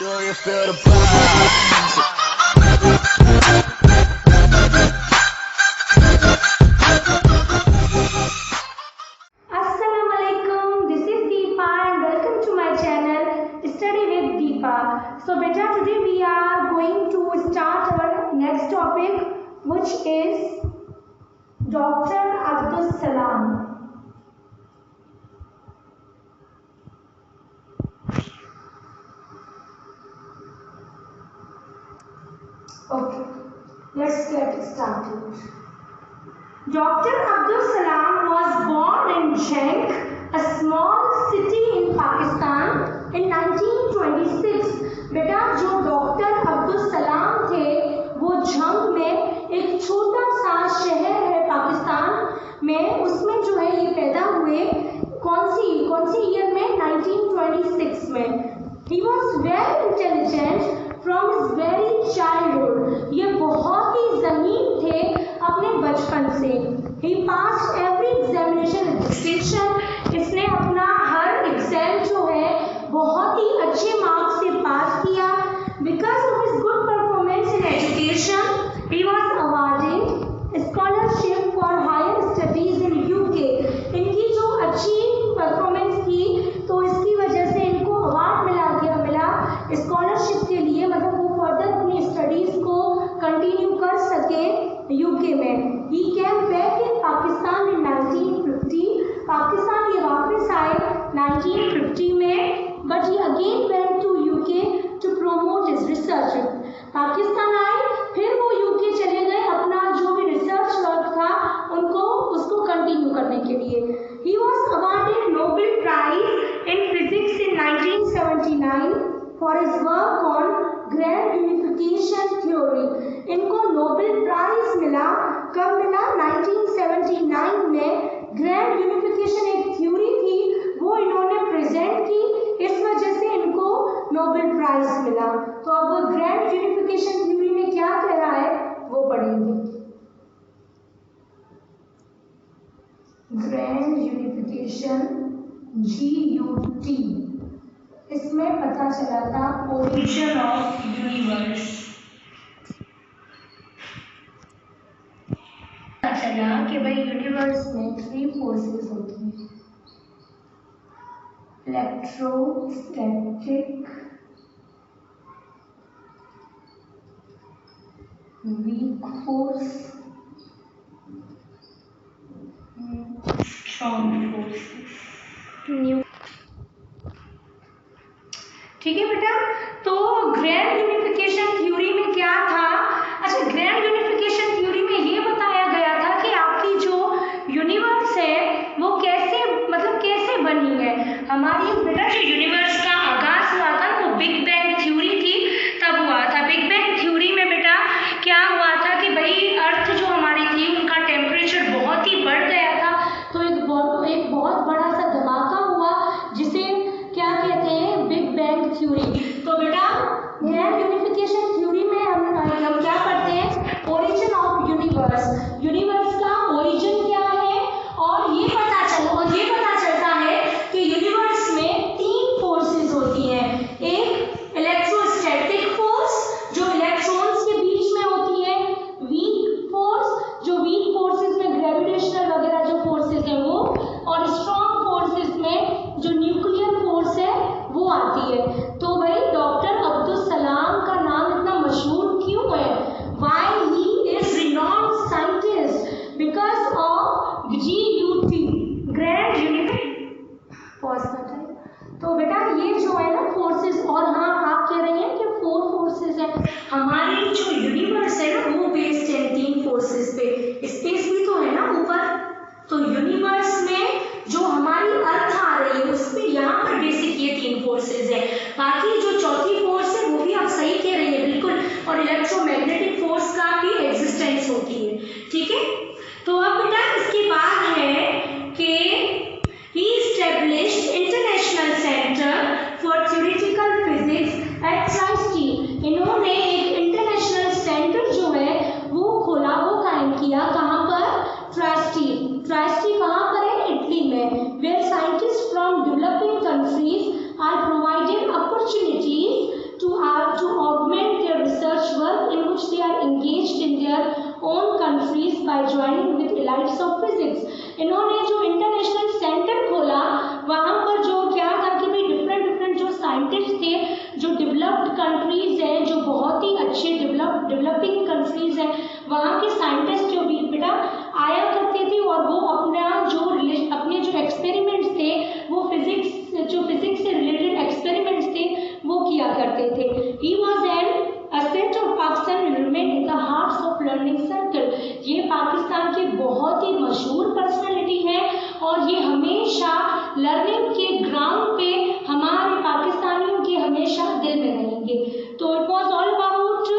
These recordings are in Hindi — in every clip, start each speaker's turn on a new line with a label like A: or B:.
A: Do you feel the vibe?
B: Assalamualaikum, this is Deepa and welcome to my channel Study with Deepa. So beta, today we are going to start our next topic, which is Dr. Abdul Salam. Okay, let's get started. Dr. Abdul Salam was born in Jhank, a small city in Pakistan in 1926. बेटा जो डॉक्टर अब्दुल सलाम थे वो झंग में एक छोटा सा शहर है पाकिस्तान में, उसमें जो है ये पैदा हुए कौन सी ईयर में 1926 में. He was very intelligent from his very childhood. ये बहुत ही ज़हीन थे अपने बचपन से. He passed every examination with distinction. इसने अपना हर एग्जाम जो है बहुत ही अच्छे मार्क्स से पास किया. Because of his good performance in education, he was awarded scholarship for higher studies in UK. इनकी जो अच्छी परफॉर्मेंस थी तो इसकी वजह से इनको अवार्ड मिला स्कॉलरशिप के लिए, मतलब वो फर्दर अपनी स्टडीज को कंटिन्यू कर सके यूके में. He came back in Pakistan in 1950. Pakistan ये वापस आए 1950 में, but he again went to UK to promote his research. Pakistan आए, फिर वो यूके चले गए अपना जो भी रिसर्च वर्क था उसको कंटिन्यू करने के लिए. He was awarded Nobel prize in physics in 1979 for his work on grand unification theory. इनको नोबेल प्राइज मिला, कब मिला? 1979 में. ग्रैंड यूनिफिकेशन एक थ्योरी थी, वो इन्होंने प्रेजेंट की, इस वजह से इनको नोबेल प्राइज मिला. तो अब ग्रैंड यूनिफिकेशन थ्योरी में क्या कह रहा है वो पढ़ेंगे. ग्रैंड यूनिफिकेशन GUT, इसमें पता चला था ओरिजिन ऑफ यूनिवर्स. पता चला कि भाई यूनिवर्स में 3 फोर्सेस होती हैं: electrostatic, weak force, strong forces. ठीक है बेटा, तो ग्रैंड यूनिफिकेशन थ्योरी में क्या था? अच्छा, ग्रैंड यूनिफिकेशन थ्योरी में ये बताया गया था कि आपकी जो यूनिवर्स है वो कैसे बनी है. हमारी बेटा जो यूनिवर्स का आगाज हुआ था वो बिग बैंग थ्योरी थी, तब हुआ था. बिग बैंग थ्योरी में बेटा क्या हुआ था कि भाई अर्थ जो हमारी थी उनका टेम्परेचर बहुत ही बढ़ गया था, तो एक बहुत बड़ा सा धमाका हुआ जिसे क्या कहते हैं, बिग बैंग थ्योरी. तो बेटा ग्रैंड यूनिफिकेशन थ्योरी में हम क्या पढ़ते हैं? Origin of universe. यूनिवर्स का ओरिजिन क्या है, और ये पता चलता है कि यूनिवर्स में 3 फोर्सेस होती हैं. एक इलेक्ट्रोस्टैटिक फोर्स जो इलेक्ट्रॉन्स के बीच में होती है, वीक फोर्स जो वीक फोर्सेस में ग्रेविटेशनल वगैरह जो फोर्सेस हैं वो, और स्ट्रॉन्ग फोर्सेस में जो न्यूक्लियर फोर्स है वो आती है. तो भाई डॉक्टर अब्दुल सलाम का नाम इतना मशहूर क्यों है? Why he is renowned scientist? Lights off physics. इन्होंने जो इंटरनेशनल सेंटर खोला वहाँ पर जो क्या था कि भाई डिफरेंट डिफरेंट जो साइंटिस्ट थे, जो डेवलप्ड कंट्रीज हैं, जो बहुत ही अच्छे डेवलपिंग कंट्रीज हैं, वहाँ के साइंटिस्ट जो भी बेटा आया करते थे और वो अपने जो एक्सपेरिमेंट्स थे वो फिजिक्स से रिलेटेड एक्सपेरिमेंट्स थे वो किया करते थे। He was an asset of Pakistan will remain in the hearts of learning circle। ये पाकिस्तान के बहुत ही मशहूर पर्सनालिटी है और ये हमेशा लर्निंग के ग्राउंड पे हमारे पाकिस्तानियों के हमेशा दिल में रहेंगे। तो it was all about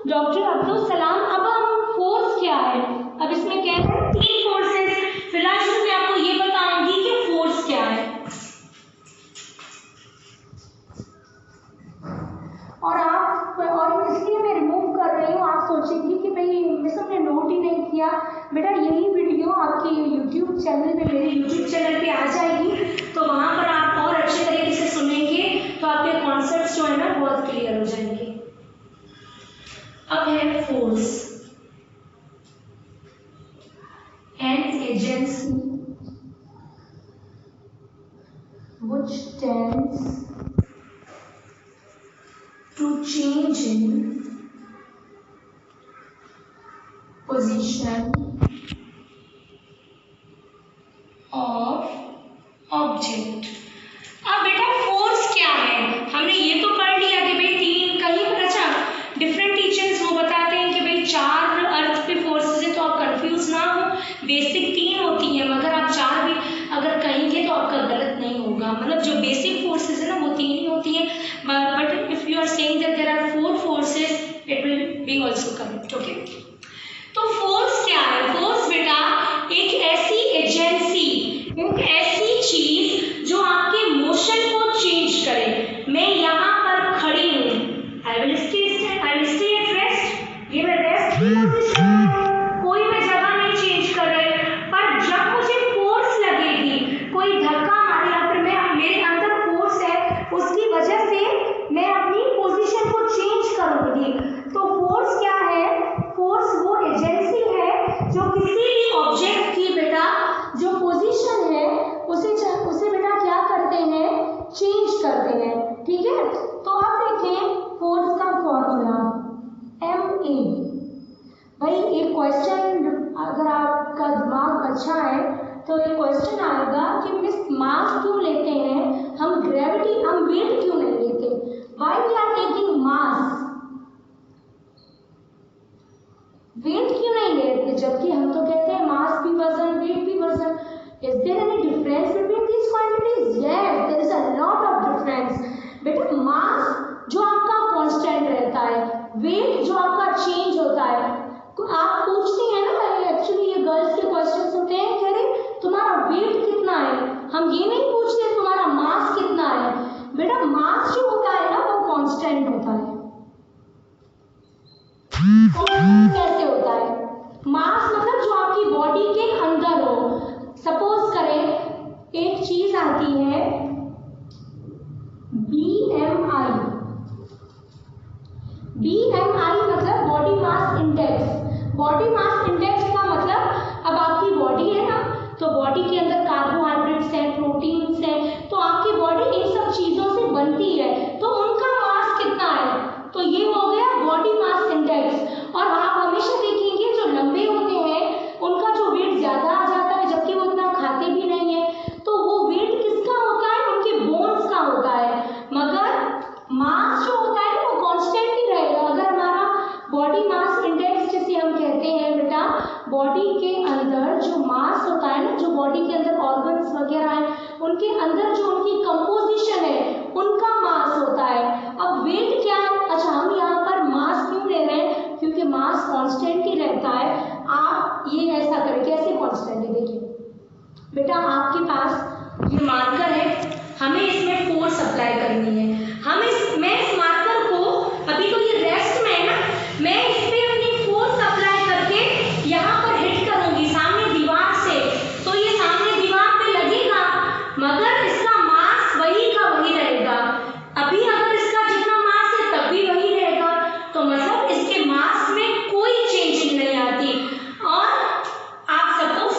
B: doctor Abdul Salam. अब हम फोर्स क्या है, अब इसमें क्या है 3 फोर्सेस। फिलहाल मैं आपको ये बताऊंगी कि फोर्स क्या है। और इसलिए मैं रिमूव कर रही हूँ, आप सोचेंगे कि भाई मिस हमने नोट ही नहीं किया। बेटा यही वीडियो आपके यूट्यूब चैनल पे, मेरे यूट्यूब चैनल पे आ जाएगी, तो वहाँ पर आप और अच्छे तरीके से सुनेंगे तो आपके कॉन्सेप्ट्स जो है ना बहुत क्लियर हो जाएंगे। अब है force. An agency which tends to change in position of object। अब बेटा फोर्स क्या है, हमने ये तो पढ़ लिया कि भाई 3 कहीं पर, अच्छा डिफरेंट टीचर्स वो बताते हैं कि भाई 4 अर्थ पे फोर्सेस है, तो आप कंफ्यूज ना हो, बेसिक 3 होती है, मगर आप 4 भी अगर कहेंगे तो आपका गलत नहीं होगा। मतलब जो बेसिक फोर्सेस है ना वो 3 ही होती है, but if you are saying that there are 4 forces it will be also correct. Okay, तो फोर्स क्या है? फोर्स बेटा एक ऐसी एजेंसी, एक ऐसी चीज जो आपके मोशन को चेंज करे। मैं यहाँ पर खड़ी हूँ, I will stay at rest, ये मैं रेस्ट की पोजीशन में, कोई मैं जगह नहीं चेंज कर रही, पर जब मुझे फोर्स लगेगी, कोई धक्का मारे या फिर मेरे अंदर फोर्स है, उसकी वजह से मैं अपनी पोजीशन को चेंज करूंगी। तो फोर्स क्या है? फोर्स वो एजेंसी है जो किसी भी ऑब्जेक्ट की बेटा जो पोजीशन है उसे बेटा क्या करते हैं, चेंज करते हैं। ठीक है, तो अब देखें फोर्स का फॉर्मूला MA। भाई एक क्वेश्चन, अगर आपका दिमाग अच्छा है तो एक क्वेश्चन आएगा कि मिस मास क्यों लेते हैं हम, ग्रेविटी, हम वेट क्यों नहीं लेते, why we are taking mass, weight क्यों नहीं लेते, जबकि हम तो कहते हैं मास भी वजन, वेट भी वजन। Is there any difference between these quantities? Yes, there is a lot of difference. बेटा मास जो आपका कांस्टेंट रहता है, वेट जो आपका चेंज होता है। तो आप पूछती हैं ना, एक्चुअली ये गर्ल्स के क्वेश्चंस होते हैं, कह रहे तुम्हारा वेट कितना है, हम ये नहीं पूछते तुम्हारा मास कितना है। बेटा मास जो होता है ना वो कांस्टेंट होता है। कैसे होता है? मास मतलब जो आपकी बॉडी के अंदर हो। सपोज करें एक चीज आती है BMI, मतलब body mass index. Body mass index का मतलब अब आपकी बॉडी है ना, तो बॉडी के अंदर कार्बोहाइड्रेट्स हैं, प्रोटीन्स हैं, तो आपकी बॉडी इन सब चीजों से बनती है, तो उनका मास कितना है, तो ये हो गया बॉडी मास इंडेक्स। और आप हमेशा देखेंगे जो लंबे होते हैं उनका जो वेट ज्यादा आ जाता है, जबकि वो इतना खाते भी नहीं है, तो वो वेट किसका होता है, उनके बोन्स का होता है। मगर मास जो होता है वो कांस्टेंट ही रहेगा। अगर हमारा बॉडी मास इंडेक्स जिसे हम कहते हैं बेटा, बॉडी के अंदर जो मास होता है ना, जो बॉडी के अंदर ऑर्गन्स वगैरह हैं उनके अंदर जो उनकी कंपोजिशन है उनका मास होता है। अब वेट क्या है? अच्छा, हम यहाँ पर मास क्यों ले रहे हैं, क्योंकि मास कांस्टेंट ही रहता है। आप ये ऐसा करें, कैसे कांस्टेंट है, देखिए बेटा आपके पास ये मार्कर है, हमें इसमें फोर्स अप्लाई करनी है। मैं इस मार्कर को, अभी तो ये रेस्ट में है ना, मैं इस पे अपनी फोर्स अप्लाई करके यहाँ पर हिट करूंगी सामने दीवार से, तो ये सामने दीवार पे लगेगा, मगर इसका मास वही का वही रहेगा। अभी अगर इसका जितना मास है तब भी वही रहेगा, तो मतलब इसके मास में कोई चेंजिंग नहीं आती। और आप सपोज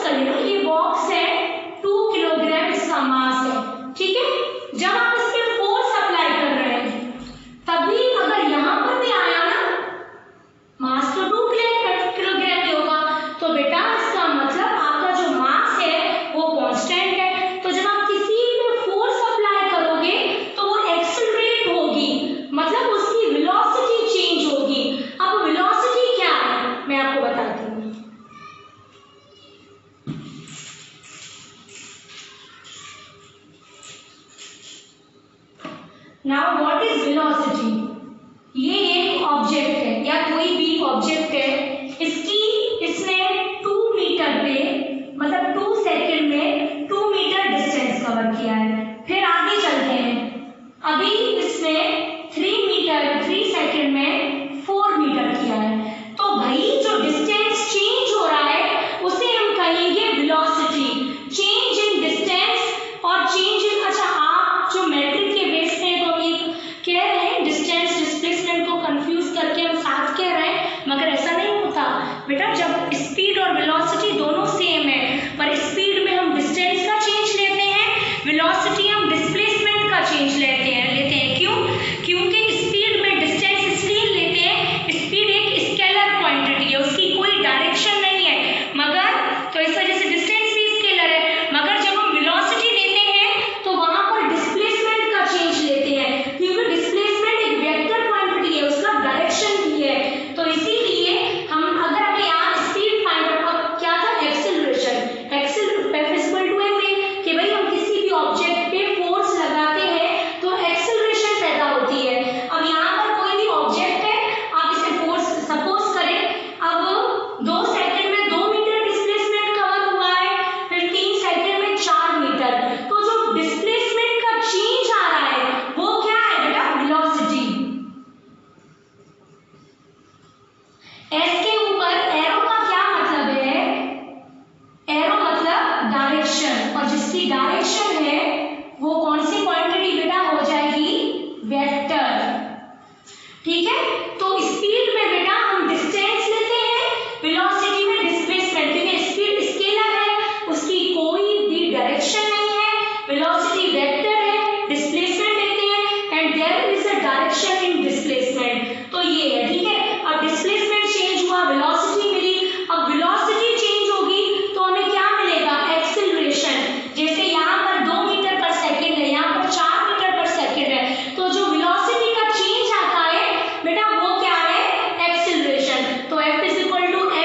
B: ठीक है, तो स्पीड में बेटा हम डिस्टेंस लेते हैं, वेलोसिटी में डिस्प्लेसमेंट, क्योंकि स्पीड स्केलर है, उसकी कोई भी डायरेक्शन नहीं है, वेलोसिटी वेक्टर है, डिस्प्लेसमेंट लेते हैं and there is a direction in displacement. तो ये है, ठीक है। अब डिस्प्लेसमेंट चेंज हुआ, वेलोसिटी मिली, अब वेलोसिटी चेंज होगी तो हमें क्या मिलेगा, एक्सेलरेशन। जैसे यहाँ पर 2 मीटर पर सेकंड है, यहाँ पर 4 मीटर पर सेकंड है, तो जो वेलोसिटी का चेंज आता है बेटा वो क्या है, एक्सेलरेशन। तो F is equal to ma,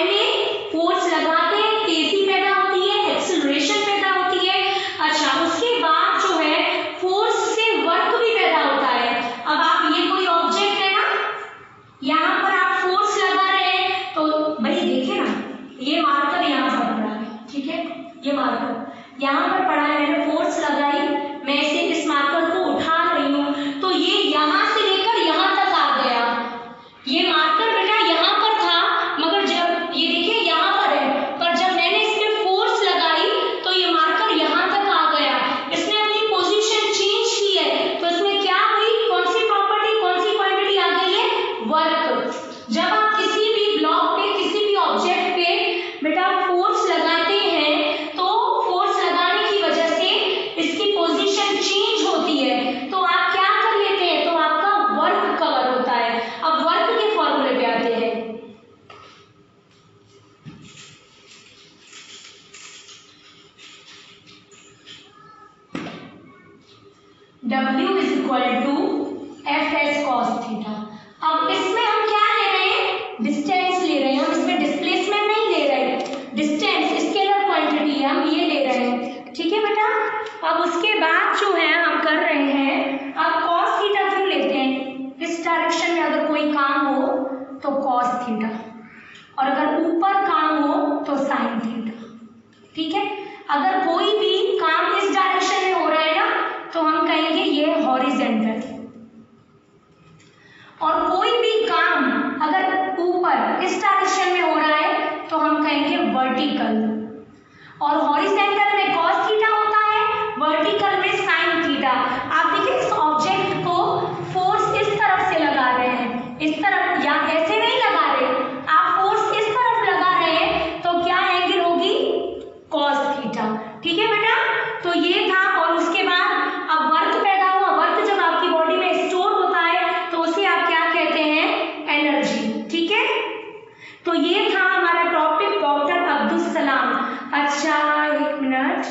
B: force लगाते हैं तेजी पैदा होती है, एक्सेलरेशन पैदा होती है। अच्छा, उसके बाद जो है फोर्स से वर्क भी पैदा होता है। अब आप ये कोई ऑब्जेक्ट है ना, यहाँ पर आप फोर्स लगा रहे हैं, तो भाई देखिए ना, ये मार्कर यहाँ पर पड़ा है, ठीक है, ये मार्कर यहाँ पर पड़ा है, मैंने फोर्स लगाई, मैं इसे इस मार्कर को उठा रही हूँ, तो ये यहाँ से लेकर यहाँ तक आ गया। ये मार्कर बेटा यहाँ पर था, मगर जब ये देखिए यहाँ पर है, पर जब मैंने इसमें फोर्स लगाई तो ये मार्कर यहाँ तक आ गया, इसने अपनी पोजीशन चेंज की है, तो इसमें क्या हुई, कौन सी प्रॉपर्टी, कौन सी क्वांटिटी आ गई है, वर्क। जब आप किसी भी ब्लॉक पे, किसी भी ऑब्जेक्ट पे बेटा फोर्स लगाते हैं, तो फोर्स लगाने की वजह से इसकी पोजीशन चेंज होती है, तो आप क्या कर लेते हैं, तो आपका वर्क कवर होता है। अब वर्क के फॉर्मूले पे आते हैं। W is equal to F S cos theta. अब इसमें हम क्या ले रहे हैं, डिस्टेंस ले रहे हैं, हम इसमें डिस्प्लेसमेंट नहीं ले रहे, डिस्टेंस स्केलर क्वांटिटी है, हम ये ले रहे हैं, ठीक है बेटा। अब उसके बाद जो है हम कर रहे हैं, अब कॉस थीटा क्यों लेते हैं, इस डायरेक्शन में अगर कोई काम हो तो कॉस थीटा, और अगर ऊपर काम हो तो साइन थीटा, ठीक है। अगर कोई भी काम इस डायरेक्शन में हो रहा है ना, तो हम कहेंगे ये हॉरिजेंटल, और कोई भी काम अगर ऊपर इस डायरेक्शन में हो रहा है तो हम कहेंगे वर्टिकल, और हॉरिजेंटल में कॉस थीटा होता है, वर्टिकल में साइन थीटा। आप देखिए इस ऑब्जेक्ट को फोर्स इस तरफ से लगा रहे हैं, इस तरफ, या ऐसे नहीं लगा रहे, आप फोर्स इस तरफ लगा रहे हैं, तो क्या एंगल होगी, कॉस थीटा, ठीक है बेटा। तो ये था, और उसके बाद अब वर्क पैदा हुआ, वर्क जब आपकी बॉडी में स्टोर होता है तो उसे आप क्या कहते हैं, एनर्जी, ठीक है। तो ये था हमारा टॉपिक डॉक्टर अब्दुल सलाम। अच्छा एक मिनट,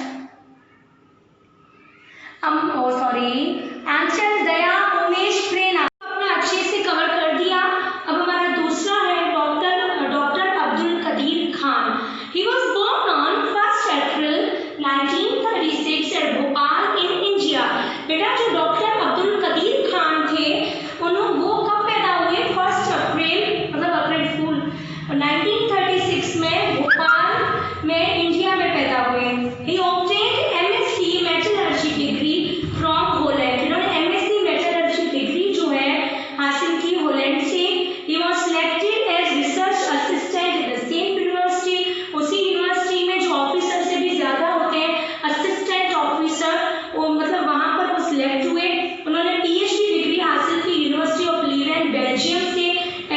B: आंचल, दया, उमेश, प्रेरणा अपना अच्छे से कवर कर दिया। अब हमारा दूसरा है doctor Abdul Qadeer Khan. He was born on 1 April 1936 at Bhopal in India. बेटा जो डॉक्टर अब्दुल कदीर खान थे, वो कब पैदा हुए, 1 अप्रैल, मतलब अप्रैल फूल, 1936 में भोपाल में इंडिया में पैदा हुए। He obtained MSc metallurgy degree from Holland. इन्होंने एमएससी मेटलर्जी डिग्री जो है हासिल की होलैंड से। He was selected as research assistant in the same university. उसी यूनिवर्सिटी में जो ऑफिसर से भी ज्यादा होते हैं, असिस्टेंट ऑफिसर, वो मतलब वहां पर वो सिलेक्ट हुए। उन्होंने पीएचडी डिग्री हासिल की यूनिवर्सिटी ऑफ लीवेंट बेल्जियम से।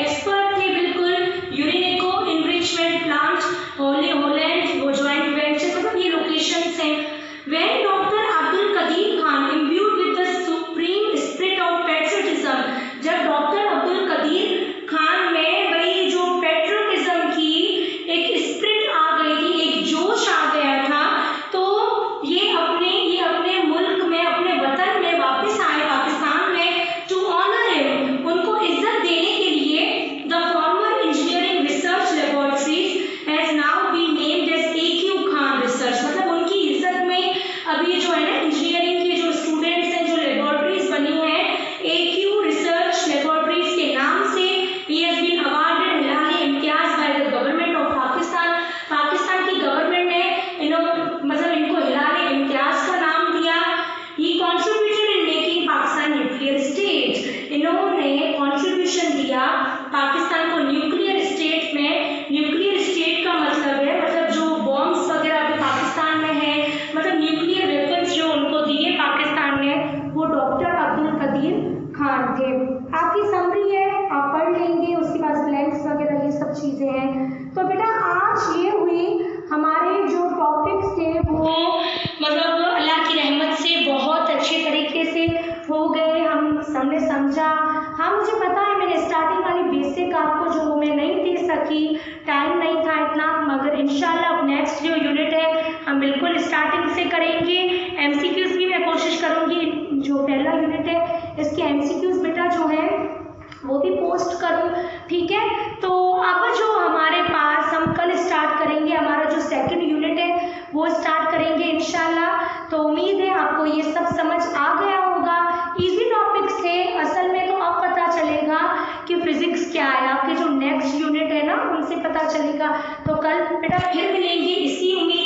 B: एक्सपर्ट थे बिल्कुल, यूनिको इनरिचमेंट प्लांट होलैंड, वो जॉइंट वेंचर, मतलब ये लोकेशंस हैं। When doctor Abdul Qadeer Khan imbued with the supreme spirit of patriotism, जब डॉक्टर अब्दुल कदीर खान में वही जो पेट्रियटिज्म की एक स्पिरिट आ गई थी, एक जोश आ गया था, तो ये अपने मुल्क में, अपने वतन में वापस आए, पाकिस्तान में, टू ऑनर हिम, उनको इज्जत देने के लिए the former engineering research laboratories has now been named as AQ Khan research. मतलब उनकी इज्जत में अभी जो है ना, इंजीनियरिंग के जो स्टूडेंट्स हैं, जो लेबोरेटरीज बनी है AQ रिसर्च लेबोरेटरीज के नाम से। He has been awarded Hilal Imtiaz by the government of Pakistan. Pakistan की गवर्नमेंट ने मतलब इनको हिलाली इम्तियाज का नाम दिया। ही contributed in making Pakistan nuclear state. इन्होंने कॉन्ट्रीब्यूशन दिया पाकिस्तान को न्यूक्लियर स्टेट में। न्यूक्लियर स्टेट का मतलब है, मतलब जो बॉम्ब्स वगैरह अभी पाकिस्तान में है, मतलब न्यूक्लियर वेपन्स जो उनको दिए पाकिस्तान ने, वो डॉक्टर अब्दुल कदीर खान थे। आपकी समरी है, सब चीज़ें हैं। तो बेटा आज ये हुई हमारे जो टॉपिक्स थे वो मतलब अल्लाह की रहमत से बहुत अच्छे तरीके से हो गए, हम सबने समझा। हाँ मुझे पता है मैंने स्टार्टिंग वाली बेसिक आपको जो मैं नहीं दे सकी, टाइम नहीं था इतना, मगर इंशाल्लाह अब नेक्स्ट जो यूनिट है हम बिल्कुल स्टार्टिंग से करेंगे। एमसीक्यूज भी मैं कोशिश करूँगी, जो पहला यूनिट है इसके एमसीक्यूज बेटा जो है वो भी पोस्ट करूँ, ठीक है। तो अब जो हमारे पास हम कल स्टार्ट करेंगे, हमारा जो सेकंड यूनिट है वो स्टार्ट करेंगे इंशाल्लाह। तो उम्मीद है आपको ये सब समझ आ गया होगा। इजी टॉपिक्स थे असल में, तो अब पता चलेगा कि फिजिक्स क्या है, आपके जो नेक्स्ट यूनिट है ना उनसे पता चलेगा। तो कल बेटा फिर मिलेंगे इसी उम्मीद